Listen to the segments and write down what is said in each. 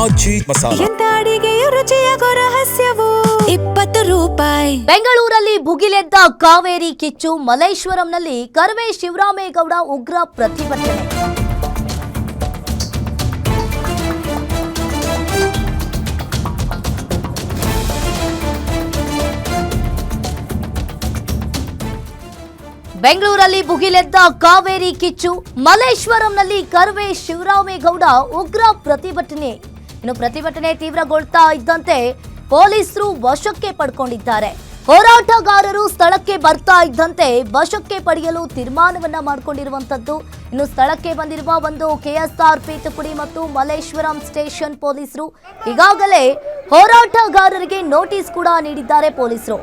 ಆಚಿ ಮಸಾಲ. ಎಂತ ಅಡಿಗೆಯ ರುಚಿಯಾಗೋ ರಹಸ್ಯವು 20 ರೂಪಾಯಿ. ಬೆಂಗಳೂರಲ್ಲಿ ಭುಗಿಲೆದ್ದ ಕಾವೇರಿ ಕಿಚ್ಚು. ಮಲ್ಲೇಶ್ವರಂನಲ್ಲಿ ಕರವೇ ಶಿವರಾಮೇಗೌಡ ಉಗ್ರ ಪ್ರತಿಭಟನೆ. ಬೆಂಗಳೂರಲ್ಲಿ ಭುಗಿಲೆದ್ದ ಕಾವೇರಿ ಕಿಚ್ಚು. ಮಲ್ಲೇಶ್ವರಂನಲ್ಲಿ ಕರವೇ ಶಿವರಾಮೇಗೌಡ ಉಗ್ರ ಪ್ರತಿಭಟನೆ. ಇನ್ನು ಪ್ರತಿಭಟನೆ ತೀವ್ರಗೊಳ್ತಾ ಇದ್ದಂತೆ ಪೊಲೀಸರು ವಶಕ್ಕೆ ಪಡ್ಕೊಂಡಿದ್ದಾರೆ. ಹೋರಾಟಗಾರರು ಸ್ಥಳಕ್ಕೆ ಬರ್ತಾ ಇದ್ದಂತೆ ವಶಕ್ಕೆ ಪಡೆಯಲು ತೀರ್ಮಾನವನ್ನ ಮಾಡಿಕೊಂಡಿರುವಂತದ್ದು. ಇನ್ನು ಸ್ಥಳಕ್ಕೆ ಬಂದಿರುವ ಒಂದು ಕೆಎಸ್ಆರ್ಪಿ ತುಕಡಿ ಮತ್ತು ಮಲ್ಲೇಶ್ವರಂ ಸ್ಟೇಷನ್ ಪೊಲೀಸರು ಈಗಾಗಲೇ ಹೋರಾಟಗಾರರಿಗೆ ನೋಟಿಸ್ ಕೂಡ ನೀಡಿದ್ದಾರೆ ಪೊಲೀಸರು.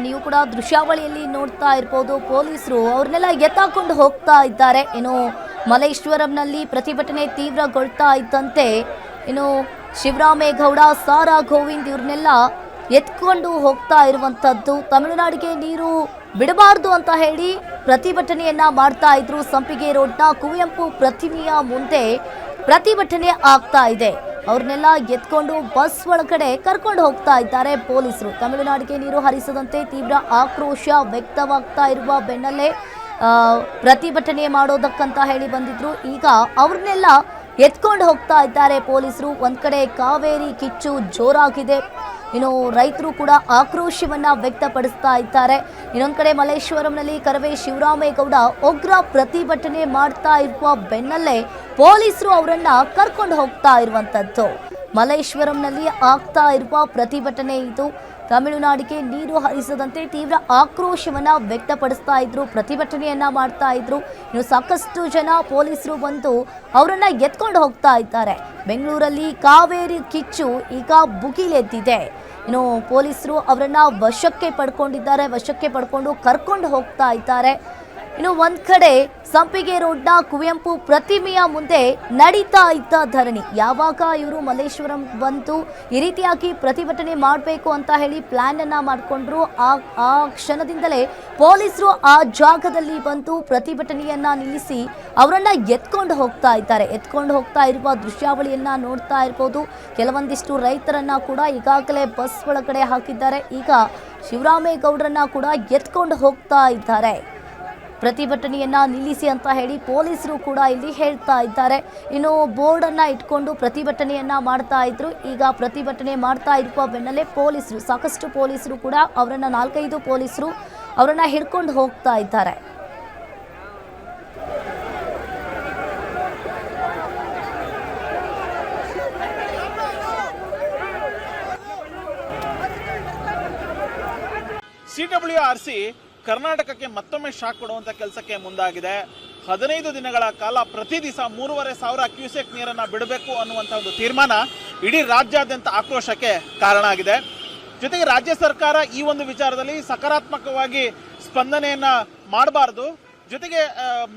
ನೀವು ಕೂಡ ದೃಶ್ಯಾವಳಿಯಲ್ಲಿ ನೋಡ್ತಾ ಇರ್ಬೋದು, ಪೊಲೀಸರು ಅವ್ರನ್ನೆಲ್ಲ ಎತ್ತಾಕೊಂಡು ಹೋಗ್ತಾ ಇದ್ದಾರೆ. ಇನ್ನು ಮಲ್ಲೇಶ್ವರಂನಲ್ಲಿ ಪ್ರತಿಭಟನೆ ತೀವ್ರಗೊಳ್ತಾ ಇದ್ದಂತೆ ಇನ್ನು ಶಿವರಾಮೇಗೌಡ, ಸಾರಾ ಗೋವಿಂದ್ ಇವ್ರನ್ನೆಲ್ಲ ಎತ್ಕೊಂಡು ಹೋಗ್ತಾ ಇರುವಂತದ್ದು. ತಮಿಳುನಾಡಿಗೆ ನೀರು ಬಿಡಬಾರ್ದು ಅಂತ ಹೇಳಿ ಪ್ರತಿಭಟನೆಯನ್ನ ಮಾಡ್ತಾ ಇದ್ರು. ಸಂಪಿಗೆ ರೋಡ್ನ ಕುವೆಂಪು ಪ್ರತಿಮೆಯ ಮುಂದೆ ಪ್ರತಿಭಟನೆ ಆಗ್ತಾ ಇದೆ. ಅವ್ರನ್ನೆಲ್ಲ ಎತ್ಕೊಂಡು ಬಸ್ ಒಳಗಡೆ ಕರ್ಕೊಂಡು ಹೋಗ್ತಾ ಇದ್ದಾರೆ ಪೊಲೀಸರು. ತಮಿಳುನಾಡಿಗೆ ನೀರು ಹರಿಸದಂತೆ ತೀವ್ರ ಆಕ್ರೋಶ ವ್ಯಕ್ತವಾಗ್ತಾ ಇರುವ ಬೆನ್ನಲ್ಲೇ ಪ್ರತಿಭಟನೆ ಮಾಡೋದಕ್ಕಂತ ಹೇಳಿ ಬಂದಿದ್ರು. ಈಗ ಅವ್ರನ್ನೆಲ್ಲ ಎತ್ಕೊಂಡು ಹೋಗ್ತಾ ಇದ್ದಾರೆ ಪೊಲೀಸರು. ಒಂದ್ ಕಡೆ ಕಾವೇರಿ ಕಿಚ್ಚು ಜೋರಾಗಿದೆ, ಇನ್ನು ರೈತರು ಕೂಡ ಆಕ್ರೋಶವನ್ನ ವ್ಯಕ್ತಪಡಿಸ್ತಾ ಇದ್ದಾರೆ. ಇನ್ನೊಂದ್ ಕಡೆ ಮಲ್ಲೇಶ್ವರಂನಲ್ಲಿ ಕರವೇ ಶಿವರಾಮೇಗೌಡ ಉಗ್ರ ಪ್ರತಿಭಟನೆ ಮಾಡ್ತಾ ಇರುವ ಬೆನ್ನಲ್ಲೇ ಪೊಲೀಸರು ಅವರನ್ನ ಕರ್ಕೊಂಡು ಹೋಗ್ತಾ ಇರುವಂತದ್ದು. ಮಲ್ಲೇಶ್ವರಂನಲ್ಲಿ ಆಗ್ತಾ ಇರುವ ಪ್ರತಿಭಟನೆ ಇದು. ತಮಿಳುನಾಡಿಗೆ ನೀರು ಹರಿಸದಂತೆ ತೀವ್ರ ಆಕ್ರೋಶವನ್ನ ವ್ಯಕ್ತಪಡಿಸ್ತಾ ಇದ್ರು, ಪ್ರತಿಭಟನೆಯನ್ನ ಮಾಡ್ತಾ ಇದ್ರು. ಇನ್ನು ಸಾಕಷ್ಟು ಜನ ಪೊಲೀಸರು ಬಂದು ಅವರನ್ನ ಎತ್ಕೊಂಡು ಹೋಗ್ತಾ ಇದ್ದಾರೆ. ಬೆಂಗಳೂರಲ್ಲಿ ಕಾವೇರಿ ಕಿಚ್ಚು ಈಗ ಭುಗಿಲೆದ್ದಿದೆ. ಇನ್ನು ಪೊಲೀಸರು ಅವರನ್ನ ವಶಕ್ಕೆ ಪಡ್ಕೊಂಡಿದ್ದಾರೆ, ವಶಕ್ಕೆ ಪಡ್ಕೊಂಡು ಕರ್ಕೊಂಡು ಹೋಗ್ತಾ ಇದ್ದಾರೆ. ಇನ್ನು ಒಂದ್ ಕಡೆ ಸಂಪಿಗೆ ರೋಡ್ನ ಕುವೆಂಪು ಪ್ರತಿಮೆಯ ಮುಂದೆ ನಡೀತಾ ಇದ್ದ ಧರಣಿ. ಯಾವಾಗ ಇವರು ಮಲ್ಲೇಶ್ವರಂ ಬಂತು ಈ ರೀತಿಯಾಗಿ ಪ್ರತಿಭಟನೆ ಮಾಡಬೇಕು ಅಂತ ಹೇಳಿ ಪ್ಲಾನ್ ಅನ್ನ ಮಾಡಿಕೊಂಡ್ರು, ಆ ಕ್ಷಣದಿಂದಲೇ ಪೊಲೀಸರು ಆ ಜಾಗದಲ್ಲಿ ಬಂದು ಪ್ರತಿಭಟನೆಯನ್ನ ನಿಲ್ಲಿಸಿ ಅವರನ್ನ ಎತ್ಕೊಂಡು ಹೋಗ್ತಾ ಇದ್ದಾರೆ. ಎತ್ಕೊಂಡು ಹೋಗ್ತಾ ಇರುವ ದೃಶ್ಯಾವಳಿಯನ್ನ ನೋಡ್ತಾ ಇರ್ಬೋದು. ಕೆಲವೊಂದಿಷ್ಟು ರೈತರನ್ನ ಕೂಡ ಈಗಾಗಲೇ ಬಸ್ ಒಳಗಡೆ ಹಾಕಿದ್ದಾರೆ. ಈಗ ಶಿವರಾಮೇಗೌಡರನ್ನ ಕೂಡ ಎತ್ಕೊಂಡು ಹೋಗ್ತಾ ಇದ್ದಾರೆ. ಪ್ರತಿಭಟನೆಯನ್ನ ನಿಲ್ಲಿಸಿ ಅಂತ ಹೇಳಿ ಪೊಲೀಸರು ಕೂಡ ಇಲ್ಲಿ ಹೇಳ್ತಾ ಇದ್ದಾರೆ. ಇನ್ನು ಬೋರ್ಡ್ ಅನ್ನ ಇಟ್ಕೊಂಡು ಪ್ರತಿಭಟನೆಯನ್ನ ಮಾಡ್ತಾ ಇದ್ರು. ಈಗ ಪ್ರತಿಭಟನೆ ಮಾಡ್ತಾ ಇರುವ ಬೆನ್ನಲ್ಲೇ ಪೊಲೀಸರು, ಸಾಕಷ್ಟು ಪೊಲೀಸರು ಕೂಡ ಅವರನ್ನ 4-5 ಪೊಲೀಸರು ಅವರನ್ನ ಹಿಡ್ಕೊಂಡು ಹೋಗ್ತಾ ಇದ್ದಾರೆ. CWRC ಕರ್ನಾಟಕಕ್ಕೆ ಮತ್ತೊಮ್ಮೆ ಶಾಕ್ ಕೊಡುವಂತ ಕೆಲಸಕ್ಕೆ ಮುಂದಾಗಿದೆ. 15 ದಿನಗಳ ಕಾಲ ಪ್ರತಿ ದಿವಸ 3,500 ಕ್ಯೂಸೆಕ್ ನೀರನ್ನ ಬಿಡಬೇಕು ಅನ್ನುವಂಥ ಒಂದು ತೀರ್ಮಾನ ಇಡೀ ರಾಜ್ಯಾದ್ಯಂತ ಆಕ್ರೋಶಕ್ಕೆ ಕಾರಣ ಆಗಿದೆ. ಜೊತೆಗೆ ರಾಜ್ಯ ಸರ್ಕಾರ ಈ ಒಂದು ವಿಚಾರದಲ್ಲಿ ಸಕಾರಾತ್ಮಕವಾಗಿ ಸ್ಪಂದನೆಯನ್ನ ಮಾಡಬಾರದು, ಜೊತೆಗೆ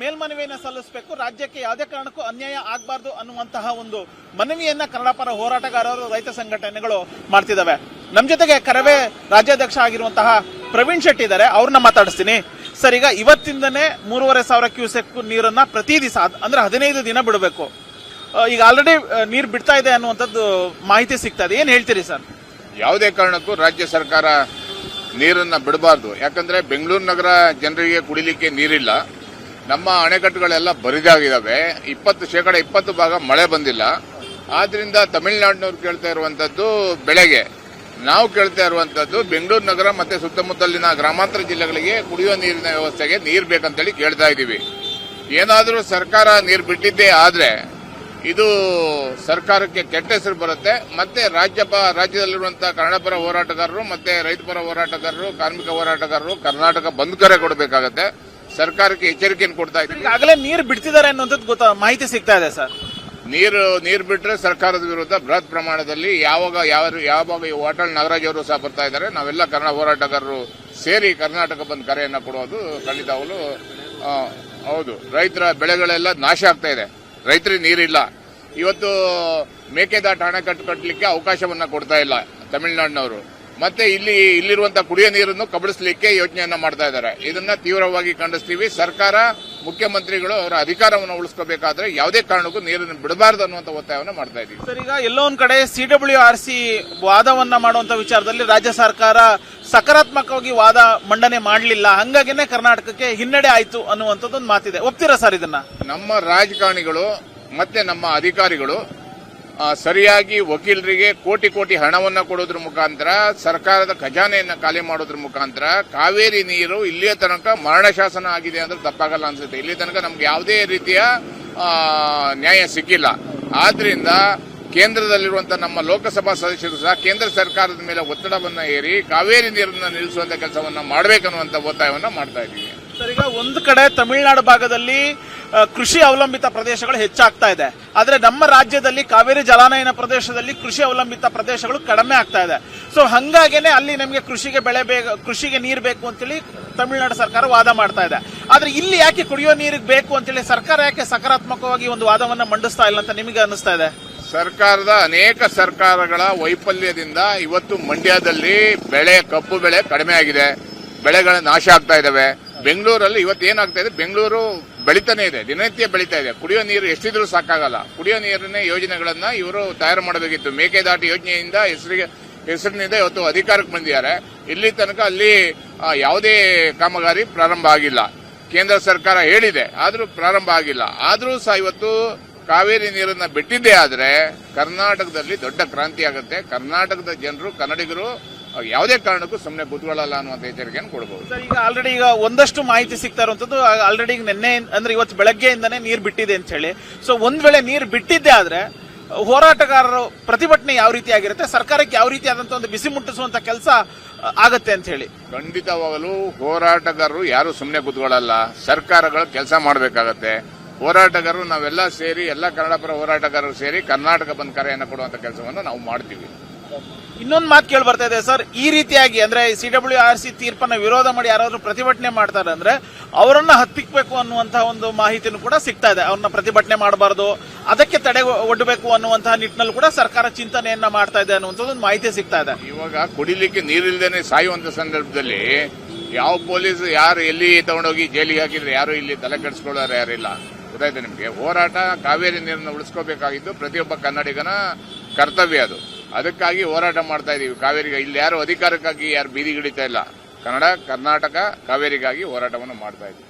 ಮೇಲ್ಮನವಿಯನ್ನು ಸಲ್ಲಿಸಬೇಕು, ರಾಜ್ಯಕ್ಕೆ ಯಾವುದೇ ಕಾರಣಕ್ಕೂ ಅನ್ಯಾಯ ಆಗಬಾರ್ದು ಅನ್ನುವಂತಹ ಒಂದು ಮನವಿಯನ್ನ ಕನ್ನಡ ಪರ ಹೋರಾಟಗಾರರು, ರೈತ ಸಂಘಟನೆಗಳು ಮಾಡ್ತಿದ್ದಾವೆ. ನಮ್ಮ ಜೊತೆಗೆ ಕರವೇ ರಾಜ್ಯಾಧ್ಯಕ್ಷ ಆಗಿರುವಂತಹ ಪ್ರವೀಣ್ ಶೆಟ್ಟಿ ಇದ್ದಾರೆ, ಅವ್ರನ್ನ ಮಾತಾಡಿಸ್ತೀನಿ. ಸರ್, ಈಗ ಇವತ್ತಿಂದನೇ 3,500 ಕ್ಯೂಸೆಕ್ ನೀರನ್ನ ಪ್ರತಿ ದಿವಸ ಅಂದ್ರೆ 15 ದಿನ ಬಿಡಬೇಕು. ಈಗ ಆಲ್ರೆಡಿ ನೀರು ಬಿಡ್ತಾ ಇದೆ ಅನ್ನುವಂಥದ್ದು ಮಾಹಿತಿ ಸಿಗ್ತಾ ಇದೆ, ಏನ್ ಹೇಳ್ತೀರಿ ಸರ್? ಯಾವುದೇ ಕಾರಣಕ್ಕೂ ರಾಜ್ಯ ಸರ್ಕಾರ ನೀರನ್ನ ಬಿಡಬಾರ್ದು. ಯಾಕಂದ್ರೆ ಬೆಂಗಳೂರು ನಗರ ಜನರಿಗೆ ಕುಡಿಲಿಕ್ಕೆ ನೀರಿಲ್ಲ. ನಮ್ಮ ಅಣೆಕಟ್ಟುಗಳೆಲ್ಲ ಬರಿದಾಗಿದ್ದಾವೆ. 20% ಭಾಗ ಮಳೆ ಬಂದಿಲ್ಲ. ಆದ್ರಿಂದ ತಮಿಳುನಾಡಿನವ್ರು ಕೇಳ್ತಾ ಇರುವಂತದ್ದು ಬೆಳೆಗೆ, ನಾವು ಕೇಳ್ತಾ ಇರುವಂತದ್ದು ಬೆಂಗಳೂರು ನಗರ ಮತ್ತೆ ಸುತ್ತಮುತ್ತಲಿನ ಗ್ರಾಮಾಂತರ ಜಿಲ್ಲೆಗಳಿಗೆ ಕುಡಿಯುವ ನೀರಿನ ವ್ಯವಸ್ಥೆಗೆ ನೀರು ಬೇಕಂತೇಳಿ ಕೇಳ್ತಾ ಇದ್ದೀವಿ. ಏನಾದರೂ ಸರ್ಕಾರ ನೀರು ಬಿಟ್ಟಿದ್ದೇ ಆದ್ರೆ ಇದು ಸರ್ಕಾರಕ್ಕೆ ಕೆಟ್ಟ ಹೆಸರು ಬರುತ್ತೆ. ಮತ್ತೆ ರಾಜ್ಯದಲ್ಲಿರುವಂತಹ ಕನ್ನಡ ಪರ ಹೋರಾಟಗಾರರು ಮತ್ತೆ ರೈತ ಪರ ಹೋರಾಟಗಾರರು, ಕಾರ್ಮಿಕ ಹೋರಾಟಗಾರರು ಕರ್ನಾಟಕ ಬಂದ್ ಕರೆ ಕೊಡಬೇಕಾಗತ್ತೆ. ಸರ್ಕಾರಕ್ಕೆ ಎಚ್ಚರಿಕೆಯನ್ನು ಕೊಡ್ತಾ ಇದ್ದೀವಿ. ಈಗಾಗಲೇ ನೀರು ಬಿಡ್ತಿದ್ದಾರೆ ಅನ್ನುವಂಥದ್ದು ಮಾಹಿತಿ ಸಿಗ್ತಾ ಇದೆ ಸರ್. ನೀರು ಬಿಟ್ಟರೆ ಸರ್ಕಾರದ ವಿರುದ್ಧ ಬೃಹತ್ ಪ್ರಮಾಣದಲ್ಲಿ ಯಾವಾಗ ವಾಟಾಳ್ ನಾಗರಾಜ್ ಅವರು ಸಹ ಬರ್ತಾ ಇದ್ದಾರೆ. ನಾವೆಲ್ಲ ಕನ್ನಡ ಹೋರಾಟಗಾರರು ಸೇರಿ ಕರ್ನಾಟಕ ಬಂದ್ ಕರೆಯನ್ನ ಕೊಡೋದು ಖಂಡಿತವಾಗಲೂ ಹೌದು. ರೈತರ ಬೆಳೆಗಳೆಲ್ಲ ನಾಶ ಆಗ್ತಾ ಇದೆ, ರೈತರಿಗೆ ನೀರಿಲ್ಲ. ಇವತ್ತು ಮೇಕೆದಾಟು ಅಣೆಕಟ್ಟು ಕಟ್ಟಲಿಕ್ಕೆ ಅವಕಾಶವನ್ನ ಕೊಡ್ತಾ ಇಲ್ಲ ತಮಿಳುನಾಡಿನವರು. ಮತ್ತೆ ಇಲ್ಲಿರುವಂತಹ ಕುಡಿಯೋ ನೀರನ್ನು ಕಬಳಿಸಲಿಕ್ಕೆ ಯೋಚನೆಯನ್ನ ಮಾಡ್ತಾ ಇದ್ದಾರೆ. ಇದನ್ನ ತೀವ್ರವಾಗಿ ಖಂಡಿಸ್ತೀವಿ. ಸರ್ಕಾರ, ಮುಖ್ಯಮಂತ್ರಿಗಳು ಅವರ ಅಧಿಕಾರವನ್ನು ಉಳಿಸ್ಕೋಬೇಕಾದ್ರೆ ಯಾವುದೇ ಕಾರಣಕ್ಕೂ ನೀರನ್ನು ಬಿಡಬಾರದು ಅನ್ನುವಂತ ಒತ್ತಾಯವನ್ನು ಮಾಡ್ತಾ ಇದ್ದೀವಿ. ಸರ್, ಈಗ ಎಲ್ಲೋ ಒಂದ್ ಕಡೆ CWRC ವಾದವನ್ನ ಮಾಡುವಂತ ವಿಚಾರದಲ್ಲಿ ರಾಜ್ಯ ಸರ್ಕಾರ ಸಕಾರಾತ್ಮಕವಾಗಿ ವಾದ ಮಂಡನೆ ಮಾಡಲಿಲ್ಲ, ಹಂಗಾಗಿನೇ ಕರ್ನಾಟಕಕ್ಕೆ ಹಿನ್ನಡೆ ಆಯ್ತು ಅನ್ನುವಂಥದ್ದೊಂದು ಮಾತಿದೆ. ಒಪ್ತೀರಾ ಸರ್ ಇದನ್ನ? ನಮ್ಮ ರಾಜಕಾರಣಿಗಳು ಮತ್ತೆ ನಮ್ಮ ಅಧಿಕಾರಿಗಳು ಸರಿಯಾಗಿ ವಕೀಲರಿಗೆ ಕೋಟಿ ಕೋಟಿ ಹಣವನ್ನ ಕೊಡೋದ್ರ ಮುಖಾಂತರ, ಸರ್ಕಾರದ ಖಜಾನೆಯನ್ನ ಖಾಲಿ ಮಾಡೋದ್ರ ಮುಖಾಂತರ ಕಾವೇರಿ ನೀರು ಇಲ್ಲಿಯ ತನಕ ಮರಣ ಶಾಸನ ಆಗಿದೆ ಅಂದ್ರೆ ತಪ್ಪಾಗಲ್ಲ ಅನ್ಸುತ್ತೆ. ಇಲ್ಲಿ ತನಕ ನಮ್ಗೆ ಯಾವುದೇ ರೀತಿಯ ನ್ಯಾಯ ಸಿಕ್ಕಿಲ್ಲ. ಆದ್ರಿಂದ ಕೇಂದ್ರದಲ್ಲಿರುವಂತಹ ನಮ್ಮ ಲೋಕಸಭಾ ಸದಸ್ಯರು ಸಹ ಕೇಂದ್ರ ಸರ್ಕಾರದ ಮೇಲೆ ಒತ್ತಡವನ್ನ ಹೇರಿ ಕಾವೇರಿ ನೀರನ್ನ ನಿಲ್ಲಿಸುವಂತ ಕೆಲಸವನ್ನ ಮಾಡಬೇಕನ್ನುವಂತ ಒತ್ತಾಯವನ್ನ ಮಾಡ್ತಾ ಇದ್ದೀವಿ. ಸರ್, ಈಗ ಒಂದು ಕಡೆ ತಮಿಳುನಾಡು ಭಾಗದಲ್ಲಿ ಕೃಷಿ ಅವಲಂಬಿತ ಪ್ರದೇಶಗಳು ಹೆಚ್ಚಾಗ್ತಾ ಇದೆ, ಆದ್ರೆ ನಮ್ಮ ರಾಜ್ಯದಲ್ಲಿ ಕಾವೇರಿ ಜಲಾನಯನ ಪ್ರದೇಶದಲ್ಲಿ ಕೃಷಿ ಅವಲಂಬಿತ ಪ್ರದೇಶಗಳು ಕಡಿಮೆ ಆಗ್ತಾ ಇದೆ. ಸೊ ಹಂಗಾಗೇನೆ ಅಲ್ಲಿ ನಮಗೆ ಕೃಷಿಗೆ ನೀರು ಬೇಕು ಅಂತೇಳಿ ತಮಿಳುನಾಡು ಸರ್ಕಾರ ವಾದ ಮಾಡ್ತಾ ಇದೆ. ಆದ್ರೆ ಇಲ್ಲಿ ಯಾಕೆ ಕುಡಿಯೋ ನೀರಿಗೆ ಬೇಕು ಅಂತೇಳಿ ಸರ್ಕಾರ ಯಾಕೆ ಸಕಾರಾತ್ಮಕವಾಗಿ ಒಂದು ವಾದವನ್ನ ಮಂಡಿಸ್ತಾ ಇಲ್ಲ ಅಂತ ನಿಮಗೆ ಅನಿಸ್ತಾ ಇದೆ? ಸರ್ಕಾರದ ಅನೇಕ ಸರ್ಕಾರಗಳ ವೈಫಲ್ಯದಿಂದ ಇವತ್ತು ಮಂಡ್ಯದಲ್ಲಿ ಕಬ್ಬು ಬೆಳೆ ಕಡಿಮೆ ಆಗಿದೆ, ಬೆಳೆಗಳ ನಾಶ ಆಗ್ತಾ ಇದಾವೆ. ಬೆಂಗಳೂರಲ್ಲಿ ಇವತ್ತು ಏನಾಗ್ತಾ ಇದೆ, ಬೆಂಗಳೂರು ಬೆಳಿತಾನೆ ಇದೆ, ದಿನನಿತ್ಯ ಬೆಳೀತಾ ಇದೆ. ಕುಡಿಯೋ ನೀರು ಎಷ್ಟಿದ್ರೂ ಸಾಕಾಗಲ್ಲ. ಕುಡಿಯೋ ನೀರಿನ ಯೋಜನೆಗಳನ್ನ ಇವರು ತಯಾರು ಮಾಡಬೇಕಿತ್ತು. ಮೇಕೆದಾಟು ಯೋಜನೆಯಿಂದ ಹೆಸರಿನಿಂದ ಇವತ್ತು ಅಧಿಕಾರಕ್ಕೆ ಬಂದಿದ್ದಾರೆ. ಇಲ್ಲಿ ತನಕ ಅಲ್ಲಿ ಯಾವುದೇ ಕಾಮಗಾರಿ ಪ್ರಾರಂಭ ಆಗಿಲ್ಲ. ಕೇಂದ್ರ ಸರ್ಕಾರ ಹೇಳಿದೆ, ಆದ್ರೂ ಪ್ರಾರಂಭ ಆಗಿಲ್ಲ. ಆದ್ರೂ ಸಹ ಇವತ್ತು ಕಾವೇರಿ ನೀರನ್ನ ಬಿಟ್ಟಿದ್ದೇ ಆದ್ರೆ ಕರ್ನಾಟಕದಲ್ಲಿ ದೊಡ್ಡ ಕ್ರಾಂತಿ ಆಗುತ್ತೆ. ಕರ್ನಾಟಕದ ಜನರು, ಕನ್ನಡಿಗರು ಯಾವುದೇ ಕಾರಣಕ್ಕೂ ಸುಮ್ಮನೆ ಕೂತ್ಕೊಳ್ಳಲ್ಲ ಅನ್ನುವಂತ ಎಚ್ಚರಿಕೆಯನ್ನು ಕೊಡಬಹುದು. ಸರ್, ಈಗ ಆಲ್ರೆಡಿ ಒಂದಷ್ಟು ಮಾಹಿತಿ ಸಿಗ್ತಾ ಇರುವಂತದ್ದು, ಆಲ್ರೆಡಿ ನಿನ್ನೆ ಅಂದ್ರೆ ಇವತ್ತು ಬೆಳಗ್ಗೆಯಿಂದನೇ ನೀರು ಬಿಟ್ಟಿದೆ ಅಂತ ಹೇಳಿ. ಸೊ ಒಂದ್ ವೇಳೆ ನೀರು ಬಿಟ್ಟಿದ್ದೆ ಆದ್ರೆ ಹೋರಾಟಗಾರರು ಪ್ರತಿಭಟನೆ ಯಾವ ರೀತಿ ಆಗಿರುತ್ತೆ, ಸರ್ಕಾರಕ್ಕೆ ಯಾವ ರೀತಿಯಾದಂತಹ ಒಂದು ಬಿಸಿ ಮುಟ್ಟಿಸುವಂತ ಕೆಲಸ ಆಗತ್ತೆ ಅಂತ ಹೇಳಿ? ಖಂಡಿತವಾಗಲೂ ಹೋರಾಟಗಾರರು ಯಾರು ಸುಮ್ಮನೆ ಕೂತ್ಕೊಳ್ಳಲ್ಲ. ಸರ್ಕಾರಗಳು ಕೆಲಸ ಮಾಡಬೇಕಾಗತ್ತೆ. ಹೋರಾಟಗಾರರು ನಾವೆಲ್ಲ ಸೇರಿ, ಎಲ್ಲ ಕನ್ನಡಪರ ಹೋರಾಟಗಾರರು ಸೇರಿ ಕರ್ನಾಟಕ ಬಂದ್ ಕರೆಯನ್ನು ಕೊಡುವಂತ ಕೆಲಸವನ್ನು ನಾವು ಮಾಡ್ತೀವಿ. ಇನ್ನೊಂದು ಮಾತು ಕೇಳಿ ಬರ್ತಾ ಇದೆ ಸರ್, ಈ ರೀತಿಯಾಗಿ ಅಂದ್ರೆ CWRC ತೀರ್ಪನ್ನ ವಿರೋಧ ಮಾಡಿ ಯಾರಾದ್ರೂ ಪ್ರತಿಭಟನೆ ಮಾಡ್ತಾರೆ ಅಂದ್ರೆ ಅವರನ್ನ ಹತ್ತಿಕ್ಬೇಕು ಅನ್ನುವಂತಹ ಒಂದು ಮಾಹಿತಿನೂ ಕೂಡ ಸಿಗ್ತಾ ಇದೆ. ಅವ್ರನ್ನ ಪ್ರತಿಭಟನೆ ಮಾಡಬಾರದು, ಅದಕ್ಕೆ ತಡೆ ಒಡ್ಡಬೇಕು ಅನ್ನುವಂತಹ ನಿಟ್ಟಿನಲ್ಲಿ ಕೂಡ ಸರ್ಕಾರ ಚಿಂತನೆಯನ್ನ ಮಾಡ್ತಾ ಇದೆ ಅನ್ನುವಂಥದ್ದು ಒಂದು ಮಾಹಿತಿ ಸಿಗ್ತಾ ಇದೆ. ಇವಾಗ ಕುಡಿಲಿಕ್ಕೆ ನೀರಿಲ್ದೇನೆ ಸಾಯುವಂತ ಸಂದರ್ಭದಲ್ಲಿ ಯಾವ ಪೊಲೀಸ್ ಯಾರು ಎಲ್ಲಿ ತಗೊಂಡೋಗಿ ಜೈಲಿಗೆ ಹಾಕಿದ್ರೆ ಯಾರು ಇಲ್ಲಿ ತಲೆ ಕೆಡಿಸ್ಕೊಳ್ಳೋರು ಯಾರಿಲ್ಲ. ಗೊತ್ತಾಯ್ತು ನಿಮ್ಗೆ? ಹೋರಾಟ ಕಾವೇರಿ ನೀರನ್ನು ಉಳಿಸ್ಕೋಬೇಕಾಗಿದ್ದು ಪ್ರತಿಯೊಬ್ಬ ಕನ್ನಡಿಗನ ಕರ್ತವ್ಯ ಅದು. ಅದಕ್ಕಾಗಿ ಹೋರಾಟ ಮಾಡ್ತಾ ಇದೀವಿ. ಕಾವೇರಿಗೆ ಇಲ್ಲಿ ಯಾರು ಅಧಿಕಾರಕ್ಕಾಗಿ ಯಾರು ಬೀದಿಗಿಳಿತಾ ಇಲ್ಲ. ಕರ್ನಾಟಕ ಕಾವೇರಿಗಾಗಿ ಹೋರಾಟವನ್ನು ಮಾಡ್ತಾ ಇದ್ದೀವಿ.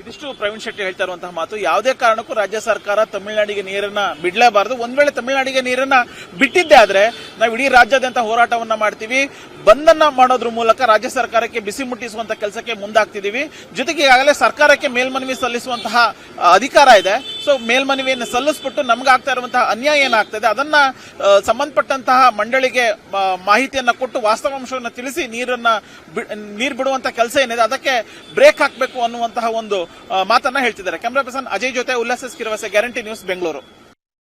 ಇದಿಷ್ಟು ಪ್ರವೀಣ್ ಶೆಟ್ಟಿ ಹೇಳ್ತಾ ಇರುವಂತಹ ಮಾತು. ಯಾವುದೇ ಕಾರಣಕ್ಕೂ ರಾಜ್ಯ ಸರ್ಕಾರ ತಮಿಳುನಾಡಿಗೆ ನೀರನ್ನ ಬಿಡಲೇಬಾರದು. ಒಂದ್ ವೇಳೆ ತಮಿಳುನಾಡಿಗೆ ನೀರನ್ನ ಬಿಟ್ಟಿದ್ದೆ ಆದ್ರೆ ನಾವು ಇಡೀ ರಾಜ್ಯಾದ್ಯಂತ ಹೋರಾಟವನ್ನ ಮಾಡ್ತೀವಿ. ಬಂಧನ ಮಾಡೋದ್ರ ಮೂಲಕ ರಾಜ್ಯ ಸರ್ಕಾರಕ್ಕೆ ಬಿಸಿ ಮುಟ್ಟಿಸುವಂತ ಕೆಲಸಕ್ಕೆ ಮುಂದಾಗ್ತಿದೀವಿ. ಜೊತೆಗೆ ಈಗಾಗಲೇ ಸರ್ಕಾರಕ್ಕೆ ಮೇಲ್ಮನವಿ ಸಲ್ಲಿಸುವಂತಹ ಅಧಿಕಾರ ಇದೆ. ಸೊ ಮೇಲ್ಮನವಿಯನ್ನು ಸಲ್ಲಿಸ್ಬಿಟ್ಟು ನಮ್ಗಾಗ್ತಾ ಇರುವಂತಹ ಅನ್ಯಾಯ ಏನಾಗ್ತದೆ ಅದನ್ನ ಸಂಬಂಧಪಟ್ಟಂತಹ ಮಂಡಳಿಗೆ ಮಾಹಿತಿಯನ್ನ ಕೊಟ್ಟು ವಾಸ್ತವಾಂಶವನ್ನು ತಿಳಿಸಿ ನೀರು ಬಿಡುವಂತ ಕೆಲಸ ಏನಿದೆ ಅದಕ್ಕೆ ಬ್ರೇಕ್ ಹಾಕಬೇಕು ಅನ್ನುವಂತಹ ಒಂದು ಮಾತನ್ನ ಹೇಳ್ತಿದ್ದಾರೆ. ಕ್ಯಾಮರಾ ಪರ್ಸನ್ ಅಜಯ್ ಜೊತೆ ಉಲ್ಲಾಸ್ ಕಿರವಸೆ, ಗ್ಯಾರಂಟಿ ನ್ಯೂಸ್, ಬೆಂಗಳೂರು.